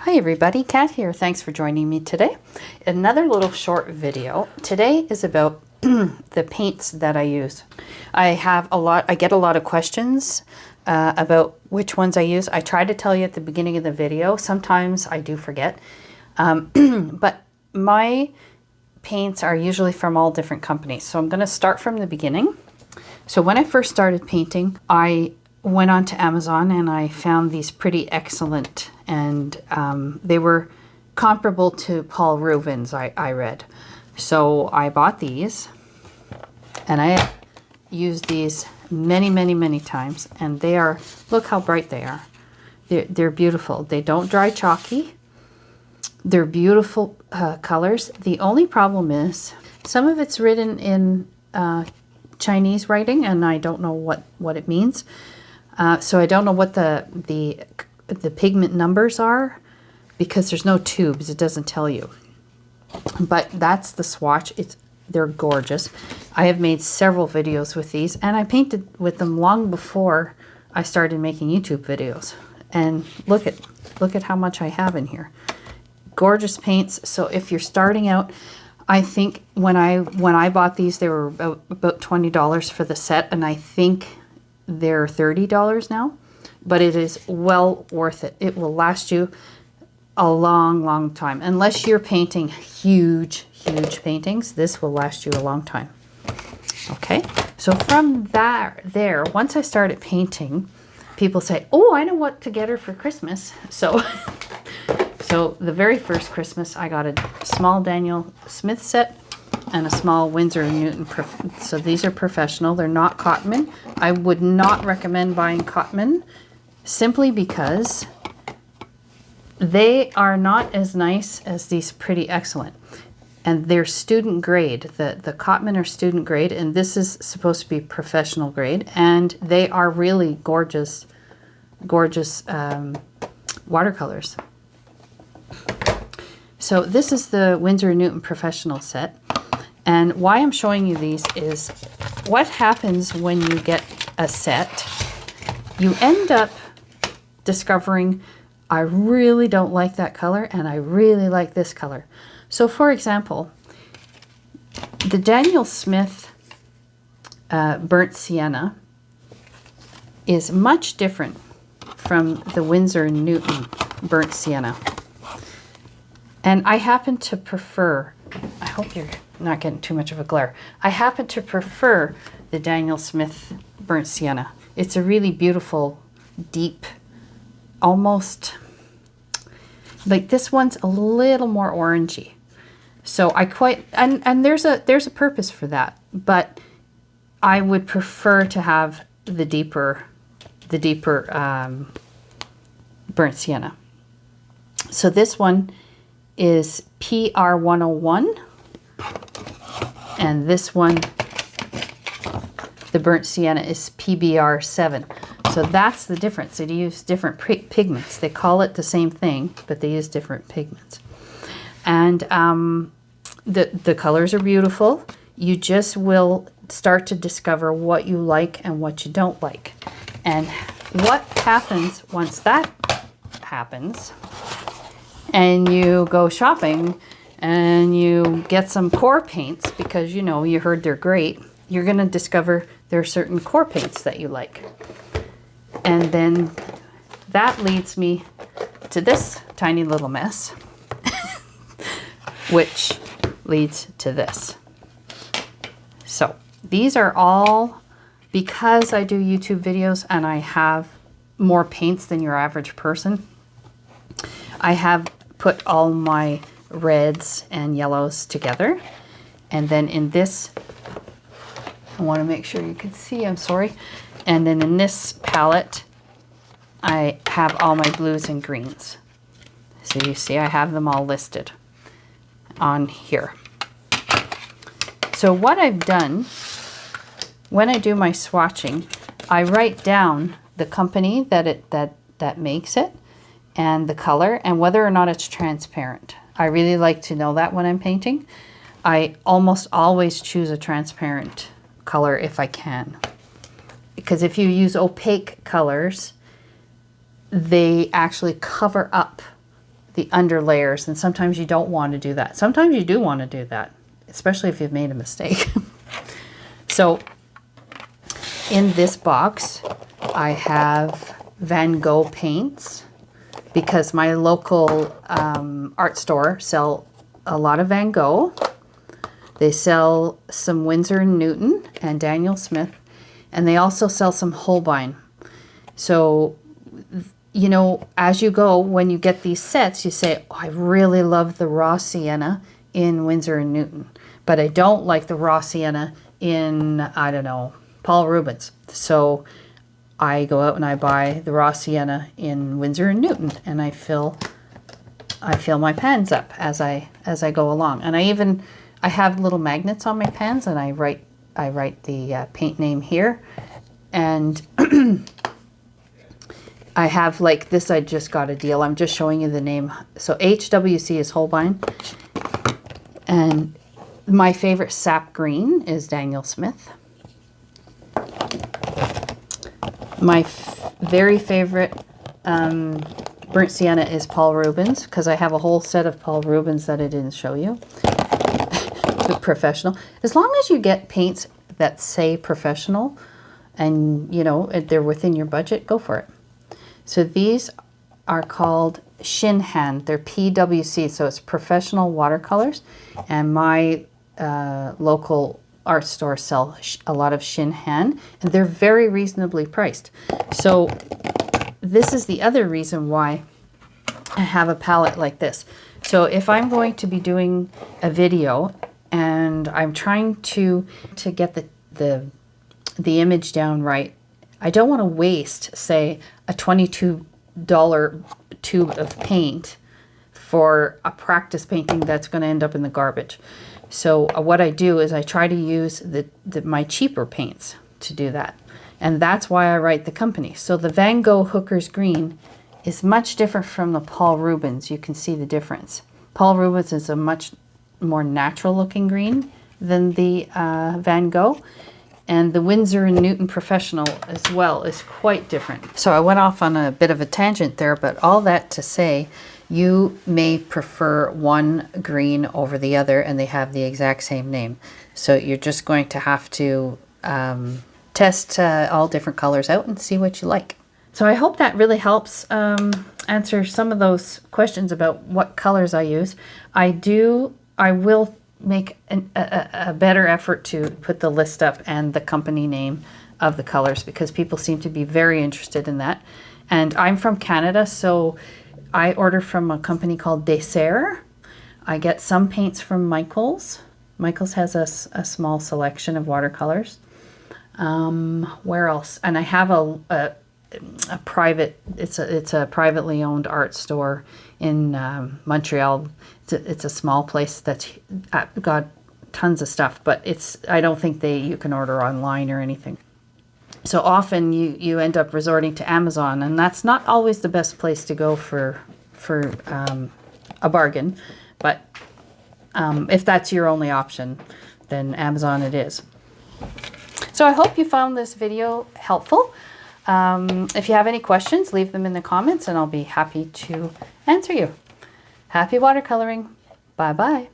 Hi everybody, Kat here. Thanks for joining me today. Another little short video. Today is about the paints that I use. I get a lot of questions about which ones I use. I try to tell you at the beginning of the video. Sometimes I do forget. But my paints are usually from all different companies. So I'm going to start from the beginning. So when I first started painting, I went on to Amazon and I found these pretty excellent, and they were comparable to Paul Rubens, I read. So I bought these and I used these many times, and they are, look how bright they are. They're beautiful. They don't dry chalky. They're beautiful colors. The only problem is some of it's written in Chinese writing, and I don't know what it means. So I don't know what the pigment numbers are, because there's no tubes. It doesn't tell you. But that's the swatch. They're gorgeous. I have made several videos with these, and I painted with them long before I started making YouTube videos. And look at how much I have in here. Gorgeous paints. So if you're starting out, I think when I bought these, they were about $20 for the set, and I think they're $30 now, but it is well worth it. It will last you a long time. Unless you're painting huge paintings, this will last you a long time. Okay, so from there, once I started painting, people say, oh, I know what to get her for Christmas. So the very first Christmas, I got a small Daniel Smith set and a small Winsor & Newton. So these are professional. They're not Cotman. I would not recommend buying Cotman, simply because they are not as nice as these Pretty Excellent. And they're student grade. The Cotman are student grade, and this is supposed to be professional grade. And they are really gorgeous watercolors. So this is the Winsor & Newton Professional set. And why I'm showing you these is what happens when you get a set. You end up discovering, I really don't like that color, and I really like this color. So for example, the Daniel Smith Burnt Sienna is much different from the Winsor & Newton Burnt Sienna. And I happen to prefer, I hope you're not getting too much of a glare, I happen to prefer the Daniel Smith Burnt Sienna. It's a really beautiful, deep, almost, like this one's a little more orangey. So I quite, and there's a purpose for that, but I would prefer to have the deeper Burnt Sienna. So this one is PR101, and this one, the Burnt Sienna, is PBR7. So that's the difference. They use different pigments. They call it the same thing, but they use different pigments. And the colors are beautiful. You just will start to discover what you like and what you don't like. And what happens once that happens, and you go shopping and you get some core paints because you heard they're great, you're going to discover there are certain core paints that you like. And then that leads me to this tiny little mess, which leads to this. So these are all, because I do YouTube videos and I have more paints than your average person, I have put all my reds and yellows together. And then in this, I want to make sure you can see, I'm sorry. And then in this palette, I have all my blues and greens. So you see I have them all listed on here. So what I've done, when I do my swatching, I write down the company that makes it, and the color, and whether or not it's transparent. I really like to know that when I'm painting. I almost always choose a transparent color if I can. Because if you use opaque colors, they actually cover up the under layers, and sometimes you don't want to do that. Sometimes you do want to do that, especially if you've made a mistake. So in this box, I have Van Gogh paints because my local art store sell a lot of Van Gogh. They sell some Winsor & Newton and Daniel Smith, and they also sell some Holbein. So, you know, as you go, when you get these sets, you say, oh, I really love the raw sienna in Winsor & Newton, but I don't like the raw sienna in, I don't know, Paul Rubens. So I go out and I buy the raw sienna in Winsor & Newton, and I fill my pans up as I go along. And I have little magnets on my pans, and I write the paint name here. And I have, like this, I just got a deal. I'm just showing you the name. So HWC is Holbein. And my favorite sap green is Daniel Smith. My very favorite burnt sienna is Paul Rubens, because I have a whole set of Paul Rubens that I didn't show you. The professional. As long as you get paints that say professional and, you know, they're within your budget, go for it. So these are called Shin hand. They're PWC, so it's professional watercolors. And my local art store sell a lot of Shin hand, and they're very reasonably priced. So this is the other reason why I have a palette like this. So if I'm going to be doing a video and I'm trying to get the image down right, I don't want to waste, say, a $22 tube of paint for a practice painting that's going to end up in the garbage. So what I do is I try to use my cheaper paints to do that. And that's why I write the company. So the Van Gogh Hooker's Green is much different from the Paul Rubens. You can see the difference. Paul Rubens is a much more natural looking green than the Van Gogh. And the Winsor & Newton Professional as well is quite different. So I went off on a bit of a tangent there, but all that to say, you may prefer one green over the other and they have the exact same name. So you're just going to have to test all different colors out and see what you like. So I hope that really helps answer some of those questions about what colors I use. I will make a better effort to put the list up and the company name of the colors, because people seem to be very interested in that. And I'm from Canada, so I order from a company called Dessert. I get some paints from Michaels. Michaels has a small selection of watercolors. Where else? And I have a private, it's a privately owned art store in Montreal. It's a small place that's got tons of stuff, but I don't think you can order online or anything. So often you end up resorting to Amazon, and that's not always the best place to go for a bargain. But if that's your only option, then Amazon it is. So I hope you found this video helpful. If you have any questions, leave them in the comments and I'll be happy to answer you. Happy watercoloring. Bye-bye.